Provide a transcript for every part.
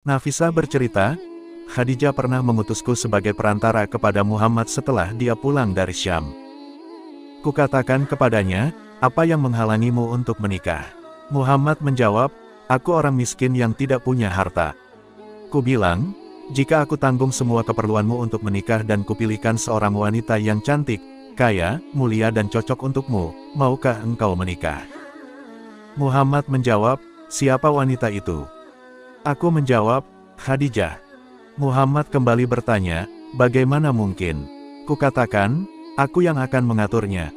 Nafisah bercerita, Khadijah pernah mengutusku sebagai perantara kepada Muhammad setelah dia pulang dari Syam. Kukatakan kepadanya, apa yang menghalangimu untuk menikah? Muhammad menjawab, aku orang miskin yang tidak punya harta. Ku bilang, jika aku tanggung semua keperluanmu untuk menikah dan kupilihkan seorang wanita yang cantik, kaya, mulia dan cocok untukmu, maukah engkau menikah? Muhammad menjawab, siapa wanita itu? Aku menjawab, Khadijah. Muhammad kembali bertanya, bagaimana mungkin? Kukatakan, aku yang akan mengaturnya.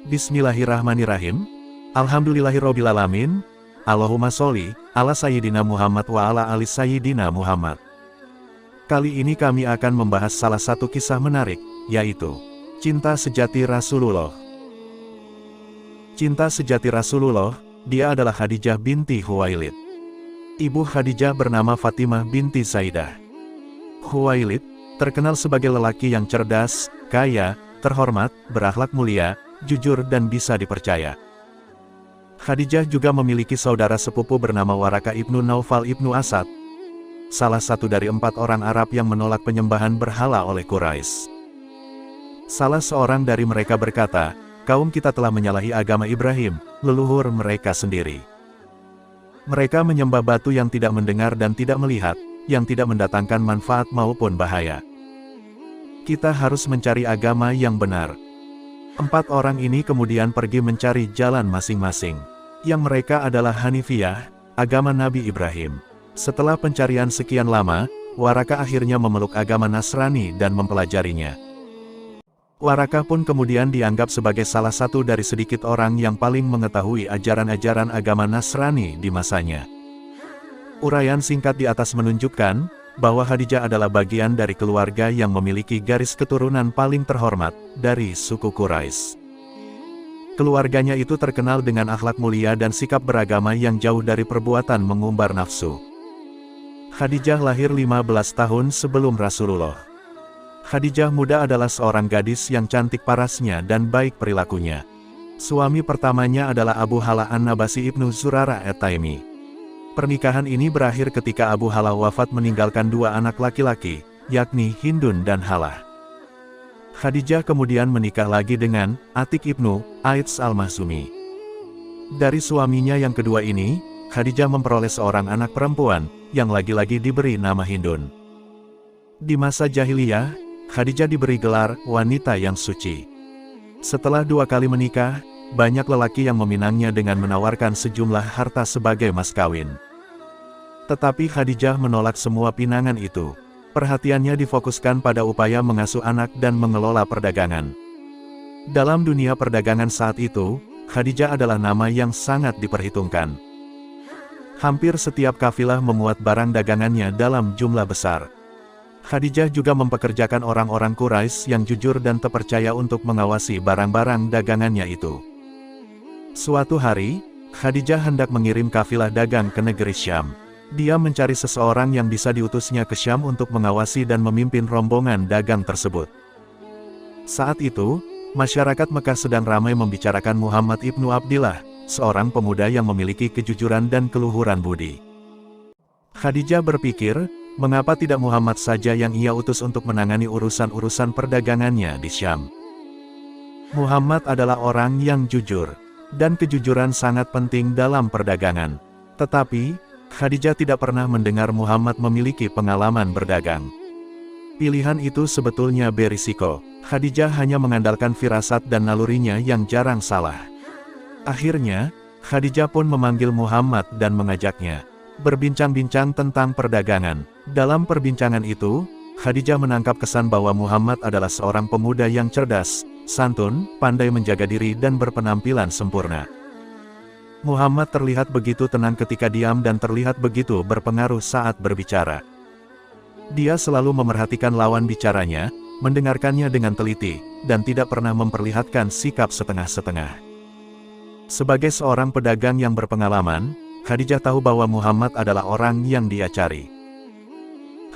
Bismillahirrahmanirrahim. Alhamdulillahirrabbilalamin. Allahumma sholli ala Sayyidina Muhammad wa ala ali Sayyidina Muhammad. Kali ini kami akan membahas salah satu kisah menarik, yaitu cinta sejati Rasulullah. Cinta sejati Rasulullah, dia adalah Khadijah binti Khuwailid. Ibu Khadijah bernama Fatimah binti Zaidah. Khuwailid terkenal sebagai lelaki yang cerdas, kaya, terhormat, berakhlak mulia, jujur dan bisa dipercaya. Khadijah juga memiliki saudara sepupu bernama Waraka ibnu Naufal ibnu Asad, salah satu dari 4 orang Arab yang menolak penyembahan berhala oleh Quraisy. Salah seorang dari mereka berkata, kaum kita telah menyalahi agama Ibrahim, leluhur mereka sendiri. Mereka menyembah batu yang tidak mendengar dan tidak melihat, yang tidak mendatangkan manfaat maupun bahaya. Kita harus mencari agama yang benar. 4 orang ini kemudian pergi mencari jalan masing-masing. Yang mereka adalah Hanifiyah, agama Nabi Ibrahim. Setelah pencarian sekian lama, Waraka akhirnya memeluk agama Nasrani dan mempelajarinya. Waraka pun kemudian dianggap sebagai salah satu dari sedikit orang yang paling mengetahui ajaran-ajaran agama Nasrani di masanya. Uraian singkat di atas menunjukkan bahwa Khadijah adalah bagian dari keluarga yang memiliki garis keturunan paling terhormat dari suku Quraisy. Keluarganya itu terkenal dengan akhlak mulia dan sikap beragama yang jauh dari perbuatan mengumbar nafsu. Khadijah lahir 15 tahun sebelum Rasulullah. Khadijah muda adalah seorang gadis yang cantik parasnya dan baik perilakunya. Suami pertamanya adalah Abu Hala An-Nabasi ibnu Zurarah at-Taimi. Pernikahan ini berakhir ketika Abu Hala wafat meninggalkan 2 anak laki-laki, yakni Hindun dan Halah. Khadijah kemudian menikah lagi dengan Atik ibnu Aits al-Mahzumi. Dari suaminya yang kedua ini, Khadijah memperoleh seorang anak perempuan, yang lagi-lagi diberi nama Hindun. Di masa jahiliyah, Khadijah diberi gelar wanita yang suci. Setelah 2 kali menikah, banyak lelaki yang meminangnya dengan menawarkan sejumlah harta sebagai mas kawin. Tetapi Khadijah menolak semua pinangan itu. Perhatiannya difokuskan pada upaya mengasuh anak dan mengelola perdagangan. Dalam dunia perdagangan saat itu, Khadijah adalah nama yang sangat diperhitungkan. Hampir setiap kafilah memuat barang dagangannya dalam jumlah besar. Khadijah juga mempekerjakan orang-orang Quraisy yang jujur dan terpercaya untuk mengawasi barang-barang dagangannya itu. Suatu hari, Khadijah hendak mengirim kafilah dagang ke negeri Syam. Dia mencari seseorang yang bisa diutusnya ke Syam untuk mengawasi dan memimpin rombongan dagang tersebut. Saat itu, masyarakat Mekah sedang ramai membicarakan Muhammad ibnu Abdillah, seorang pemuda yang memiliki kejujuran dan keluhuran budi. Khadijah berpikir, mengapa tidak Muhammad saja yang ia utus untuk menangani urusan-urusan perdagangannya di Syam? Muhammad adalah orang yang jujur, dan kejujuran sangat penting dalam perdagangan. Tetapi, Khadijah tidak pernah mendengar Muhammad memiliki pengalaman berdagang. Pilihan itu sebetulnya berisiko. Khadijah hanya mengandalkan firasat dan nalurinya yang jarang salah. Akhirnya, Khadijah pun memanggil Muhammad dan mengajaknya berbincang-bincang tentang perdagangan. Dalam perbincangan itu, Khadijah menangkap kesan bahwa Muhammad adalah seorang pemuda yang cerdas, santun, pandai menjaga diri dan berpenampilan sempurna. Muhammad terlihat begitu tenang ketika diam dan terlihat begitu berpengaruh saat berbicara. Dia selalu memerhatikan lawan bicaranya, mendengarkannya dengan teliti, dan tidak pernah memperlihatkan sikap setengah-setengah. Sebagai seorang pedagang yang berpengalaman, Khadijah tahu bahwa Muhammad adalah orang yang dia cari.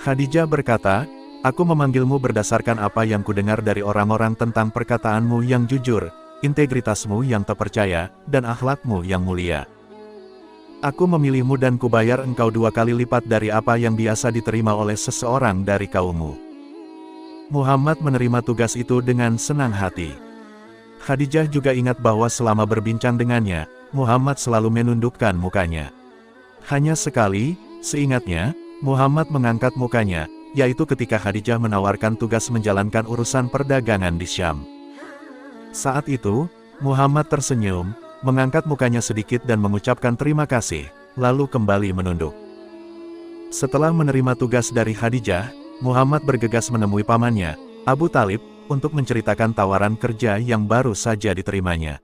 Khadijah berkata, aku memanggilmu berdasarkan apa yang kudengar dari orang-orang tentang perkataanmu yang jujur, integritasmu yang terpercaya, dan akhlakmu yang mulia. Aku memilihmu dan kubayar engkau 2 kali lipat dari apa yang biasa diterima oleh seseorang dari kaummu. Muhammad menerima tugas itu dengan senang hati. Khadijah juga ingat bahwa selama berbincang dengannya, Muhammad selalu menundukkan mukanya. Hanya sekali, seingatnya, Muhammad mengangkat mukanya, yaitu ketika Khadijah menawarkan tugas menjalankan urusan perdagangan di Syam. Saat itu, Muhammad tersenyum, mengangkat mukanya sedikit dan mengucapkan terima kasih, lalu kembali menunduk. Setelah menerima tugas dari Khadijah, Muhammad bergegas menemui pamannya, Abu Talib, untuk menceritakan tawaran kerja yang baru saja diterimanya.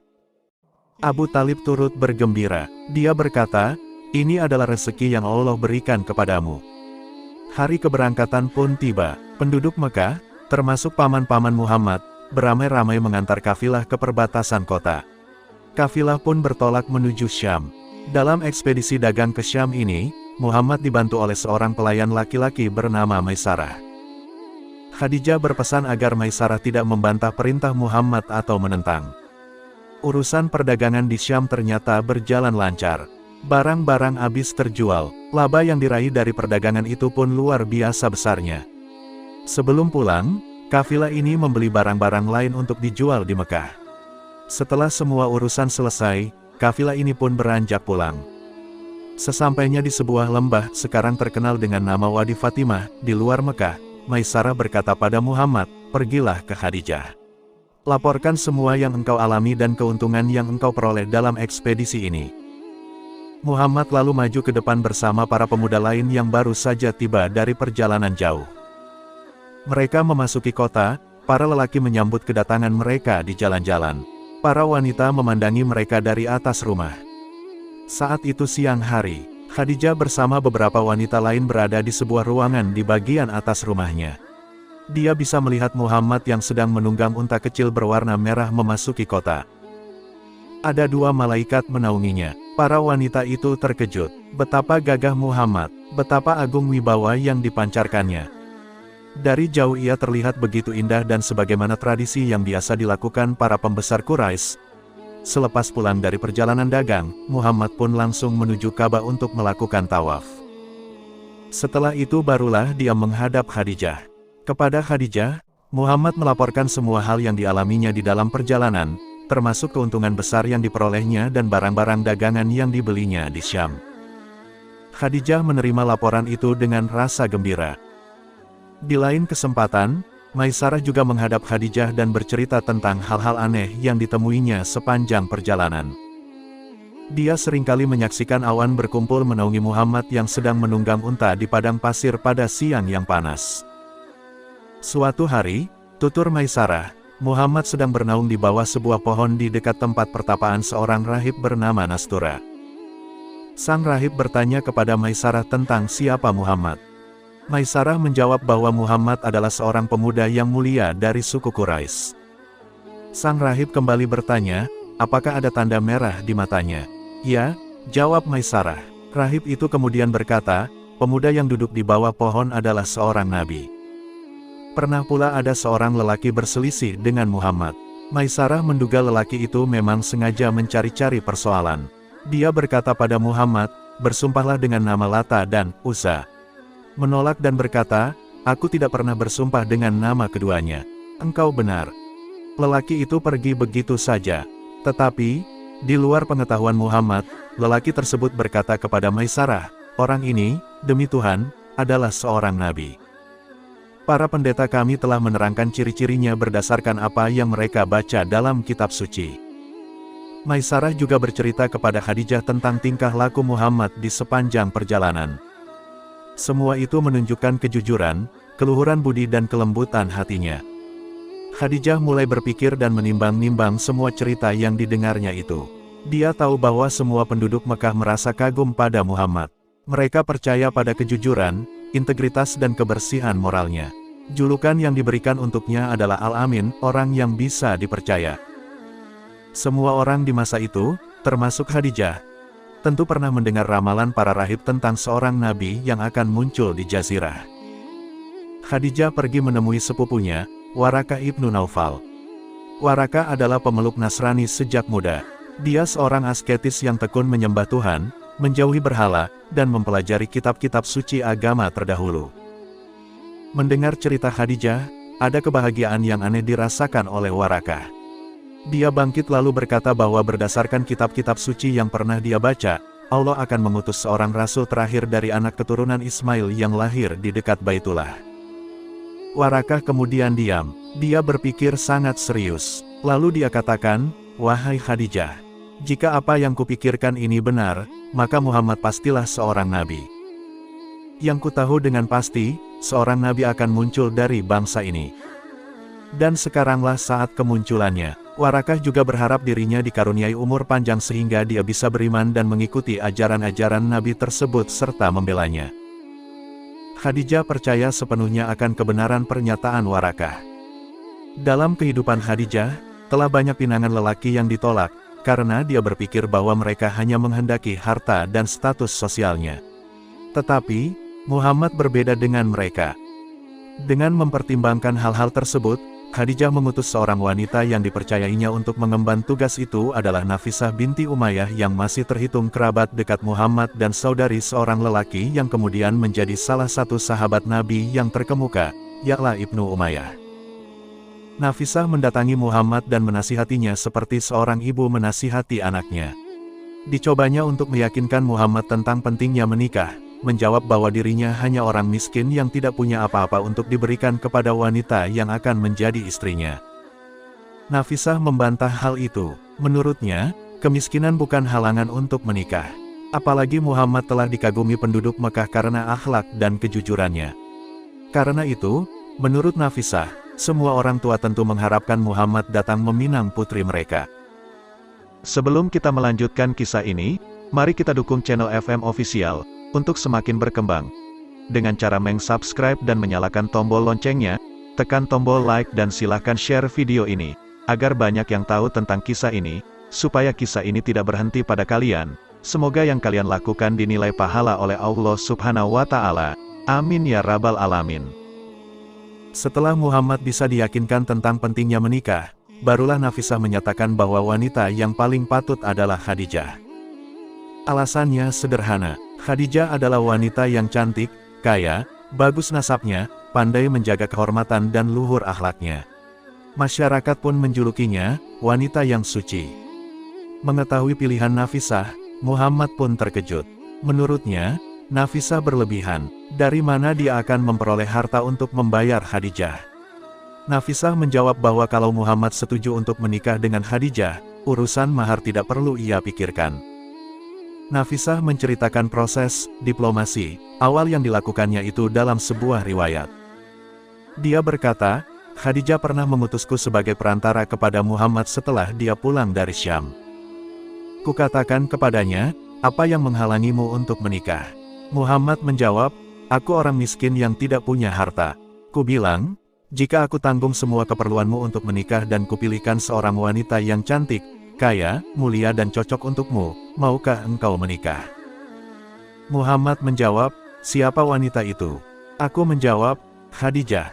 Abu Talib turut bergembira. Dia berkata, "Ini adalah rezeki yang Allah berikan kepadamu." Hari keberangkatan pun tiba. Penduduk Mekah, termasuk paman-paman Muhammad, beramai-ramai mengantar kafilah ke perbatasan kota. Kafilah pun bertolak menuju Syam. Dalam ekspedisi dagang ke Syam ini, Muhammad dibantu oleh seorang pelayan laki-laki bernama Maisarah. Khadijah berpesan agar Maisarah tidak membantah perintah Muhammad atau menentang. Urusan perdagangan di Syam ternyata berjalan lancar. Barang-barang habis terjual, laba yang diraih dari perdagangan itu pun luar biasa besarnya. Sebelum pulang, kafilah ini membeli barang-barang lain untuk dijual di Mekah. Setelah semua urusan selesai, kafilah ini pun beranjak pulang. Sesampainya di sebuah lembah sekarang terkenal dengan nama Wadi Fatimah, di luar Mekah, Maisarah berkata pada Muhammad, "Pergilah ke Khadijah. Laporkan semua yang engkau alami dan keuntungan yang engkau peroleh dalam ekspedisi ini." Muhammad lalu maju ke depan bersama para pemuda lain yang baru saja tiba dari perjalanan jauh. Mereka memasuki kota, para lelaki menyambut kedatangan mereka di jalan-jalan. Para wanita memandangi mereka dari atas rumah. Saat itu siang hari, Khadijah bersama beberapa wanita lain berada di sebuah ruangan di bagian atas rumahnya. Dia bisa melihat Muhammad yang sedang menunggang unta kecil berwarna merah memasuki kota. Ada 2 malaikat menaunginya. Para wanita itu terkejut. Betapa gagah Muhammad, betapa agung wibawa yang dipancarkannya. Dari jauh ia terlihat begitu indah dan sebagaimana tradisi yang biasa dilakukan para pembesar Quraisy. Selepas pulang dari perjalanan dagang, Muhammad pun langsung menuju Ka'bah untuk melakukan tawaf. Setelah itu barulah dia menghadap Khadijah. Kepada Khadijah, Muhammad melaporkan semua hal yang dialaminya di dalam perjalanan, termasuk keuntungan besar yang diperolehnya dan barang-barang dagangan yang dibelinya di Syam. Khadijah menerima laporan itu dengan rasa gembira. Di lain kesempatan, Maisarah juga menghadap Khadijah dan bercerita tentang hal-hal aneh yang ditemuinya sepanjang perjalanan. Dia seringkali menyaksikan awan berkumpul menaungi Muhammad yang sedang menunggang unta di padang pasir pada siang yang panas. Suatu hari, tutur Maisarah, Muhammad sedang bernaung di bawah sebuah pohon di dekat tempat pertapaan seorang rahib bernama Nastura. Sang rahib bertanya kepada Maisarah tentang siapa Muhammad. Maisarah menjawab bahwa Muhammad adalah seorang pemuda yang mulia dari suku Quraisy. Sang rahib kembali bertanya, apakah ada tanda merah di matanya? Ya, jawab Maisarah. Rahib itu kemudian berkata, pemuda yang duduk di bawah pohon adalah seorang nabi. Pernah pula ada seorang lelaki berselisih dengan Muhammad. Maisarah menduga lelaki itu memang sengaja mencari-cari persoalan. Dia berkata pada Muhammad, bersumpahlah dengan nama Lata dan Uzza. Menolak dan berkata, aku tidak pernah bersumpah dengan nama keduanya. Engkau benar. Lelaki itu pergi begitu saja. Tetapi, di luar pengetahuan Muhammad, lelaki tersebut berkata kepada Maisarah, orang ini, demi Tuhan, adalah seorang nabi. Para pendeta kami telah menerangkan ciri-cirinya berdasarkan apa yang mereka baca dalam kitab suci. Maisarah juga bercerita kepada Khadijah tentang tingkah laku Muhammad di sepanjang perjalanan. Semua itu menunjukkan kejujuran, keluhuran budi dan kelembutan hatinya. Khadijah mulai berpikir dan menimbang-nimbang semua cerita yang didengarnya itu. Dia tahu bahwa semua penduduk Mekah merasa kagum pada Muhammad. Mereka percaya pada kejujuran, integritas dan kebersihan moralnya. Julukan yang diberikan untuknya adalah Al-Amin, orang yang bisa dipercaya. Semua orang di masa itu, termasuk Khadijah, tentu pernah mendengar ramalan para rahib tentang seorang nabi yang akan muncul di Jazirah. Khadijah pergi menemui sepupunya, Waraqah ibnu Naufal. Waraqah adalah pemeluk Nasrani sejak muda. Dia seorang asketis yang tekun menyembah Tuhan, menjauhi berhala, dan mempelajari kitab-kitab suci agama terdahulu. Mendengar cerita Khadijah, ada kebahagiaan yang aneh dirasakan oleh Warakah. Dia bangkit lalu berkata bahwa berdasarkan kitab-kitab suci yang pernah dia baca, Allah akan mengutus seorang rasul terakhir dari anak keturunan Ismail yang lahir di dekat Baitullah. Warakah kemudian diam, dia berpikir sangat serius. Lalu dia katakan, "Wahai Khadijah, jika apa yang kupikirkan ini benar, maka Muhammad pastilah seorang nabi. Yang kutahu dengan pasti, seorang nabi akan muncul dari bangsa ini. Dan sekaranglah saat kemunculannya." Warakah juga berharap dirinya dikaruniai umur panjang sehingga dia bisa beriman dan mengikuti ajaran-ajaran nabi tersebut serta membelanya. Khadijah percaya sepenuhnya akan kebenaran pernyataan Warakah. Dalam kehidupan Khadijah, telah banyak pinangan lelaki yang ditolak, karena dia berpikir bahwa mereka hanya menghendaki harta dan status sosialnya. Tetapi, Muhammad berbeda dengan mereka. Dengan mempertimbangkan hal-hal tersebut, Khadijah mengutus seorang wanita yang dipercayainya untuk mengemban tugas itu adalah Nafisah binti Umayyah yang masih terhitung kerabat dekat Muhammad dan saudari seorang lelaki yang kemudian menjadi salah satu sahabat Nabi yang terkemuka, yakni Ibnu Umayyah. Nafisah mendatangi Muhammad dan menasihatinya seperti seorang ibu menasihati anaknya. Dicobanya untuk meyakinkan Muhammad tentang pentingnya menikah, menjawab bahwa dirinya hanya orang miskin yang tidak punya apa-apa untuk diberikan kepada wanita yang akan menjadi istrinya. Nafisah membantah hal itu. Menurutnya, kemiskinan bukan halangan untuk menikah. Apalagi Muhammad telah dikagumi penduduk Mekah karena akhlak dan kejujurannya. Karena itu, menurut Nafisah, semua orang tua tentu mengharapkan Muhammad datang meminang putri mereka. Sebelum kita melanjutkan kisah ini, mari kita dukung channel FM Official untuk semakin berkembang. Dengan cara meng-subscribe dan menyalakan tombol loncengnya, tekan tombol like dan silahkan share video ini, agar banyak yang tahu tentang kisah ini, supaya kisah ini tidak berhenti pada kalian. Semoga yang kalian lakukan dinilai pahala oleh Allah Subhanahu wa Ta'ala. Amin ya Rabbal Alamin. Setelah Muhammad bisa diyakinkan tentang pentingnya menikah, barulah Nafisah menyatakan bahwa wanita yang paling patut adalah Khadijah. Alasannya sederhana. Khadijah adalah wanita yang cantik, kaya, bagus nasabnya, pandai menjaga kehormatan dan luhur akhlaknya. Masyarakat pun menjulukinya, wanita yang suci. Mengetahui pilihan Nafisah, Muhammad pun terkejut. Menurutnya, Nafisah berlebihan. Dari mana dia akan memperoleh harta untuk membayar Khadijah? Nafisah menjawab bahwa kalau Muhammad setuju untuk menikah dengan Khadijah, urusan mahar tidak perlu ia pikirkan. Nafisah menceritakan proses diplomasi awal yang dilakukannya itu dalam sebuah riwayat. Dia berkata, Khadijah pernah mengutusku sebagai perantara kepada Muhammad setelah dia pulang dari Syam. Kukatakan kepadanya, apa yang menghalangimu untuk menikah? Muhammad menjawab, aku orang miskin yang tidak punya harta. Ku bilang, jika aku tanggung semua keperluanmu untuk menikah dan kupilihkan seorang wanita yang cantik, kaya, mulia dan cocok untukmu, maukah engkau menikah? Muhammad menjawab, siapa wanita itu? Aku menjawab, Khadijah.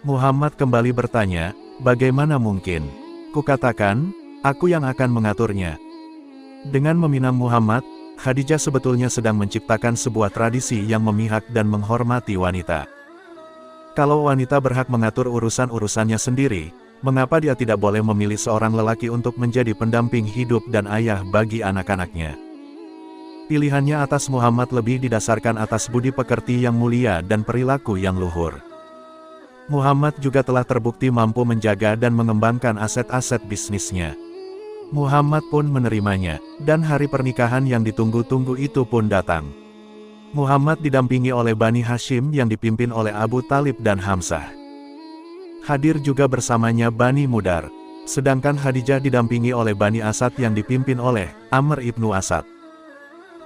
Muhammad kembali bertanya, bagaimana mungkin? Kukatakan, aku yang akan mengaturnya. Dengan meminang Muhammad, Khadijah sebetulnya sedang menciptakan sebuah tradisi yang memihak dan menghormati wanita. Kalau wanita berhak mengatur urusan-urusannya sendiri, mengapa dia tidak boleh memilih seorang lelaki untuk menjadi pendamping hidup dan ayah bagi anak-anaknya? Pilihannya atas Muhammad lebih didasarkan atas budi pekerti yang mulia dan perilaku yang luhur. Muhammad juga telah terbukti mampu menjaga dan mengembangkan aset-aset bisnisnya. Muhammad pun menerimanya, dan hari pernikahan yang ditunggu-tunggu itu pun datang. Muhammad didampingi oleh Bani Hashim yang dipimpin oleh Abu Talib dan Hamzah. Hadir juga bersamanya Bani Mudar, sedangkan Khadijah didampingi oleh Bani Asad yang dipimpin oleh Amr ibnu Asad.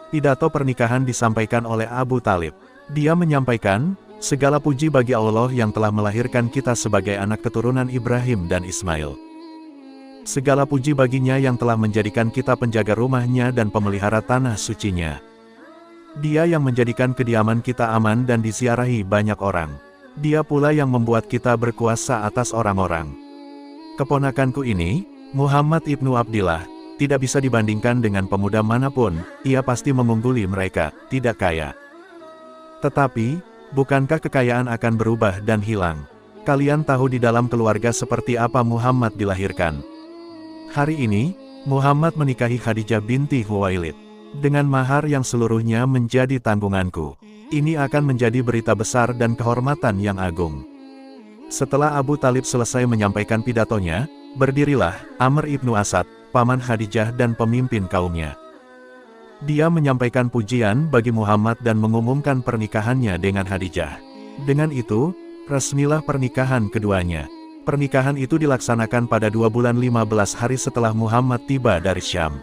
Pidato pernikahan disampaikan oleh Abu Talib. Dia menyampaikan, segala puji bagi Allah yang telah melahirkan kita sebagai anak keturunan Ibrahim dan Ismail. Segala puji baginya yang telah menjadikan kita penjaga rumahnya dan pemelihara tanah sucinya. Dia yang menjadikan kediaman kita aman dan disiarahi banyak orang. Dia pula yang membuat kita berkuasa atas orang-orang. Keponakanku ini, Muhammad ibnu Abdillah, tidak bisa dibandingkan dengan pemuda manapun, ia pasti mengungguli mereka, tidak kaya. Tetapi, bukankah kekayaan akan berubah dan hilang? Kalian tahu di dalam keluarga seperti apa Muhammad dilahirkan. Hari ini, Muhammad menikahi Khadijah binti Khuwailid. Dengan mahar yang seluruhnya menjadi tanggunganku. Ini akan menjadi berita besar dan kehormatan yang agung. Setelah Abu Talib selesai menyampaikan pidatonya, berdirilah Amr ibnu Asad, paman Khadijah dan pemimpin kaumnya. Dia menyampaikan pujian bagi Muhammad dan mengumumkan pernikahannya dengan Khadijah. Dengan itu, resmilah pernikahan keduanya. Pernikahan itu dilaksanakan pada 2 bulan 15 hari setelah Muhammad tiba dari Syam.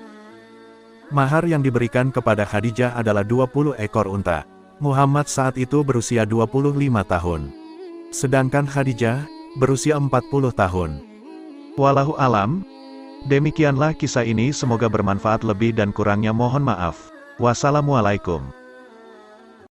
Mahar yang diberikan kepada Khadijah adalah 20 ekor unta. Muhammad saat itu berusia 25 tahun. Sedangkan Khadijah berusia 40 tahun. Wallahu alam. Demikianlah kisah ini, semoga bermanfaat, lebih dan kurangnya mohon maaf. Wassalamualaikum.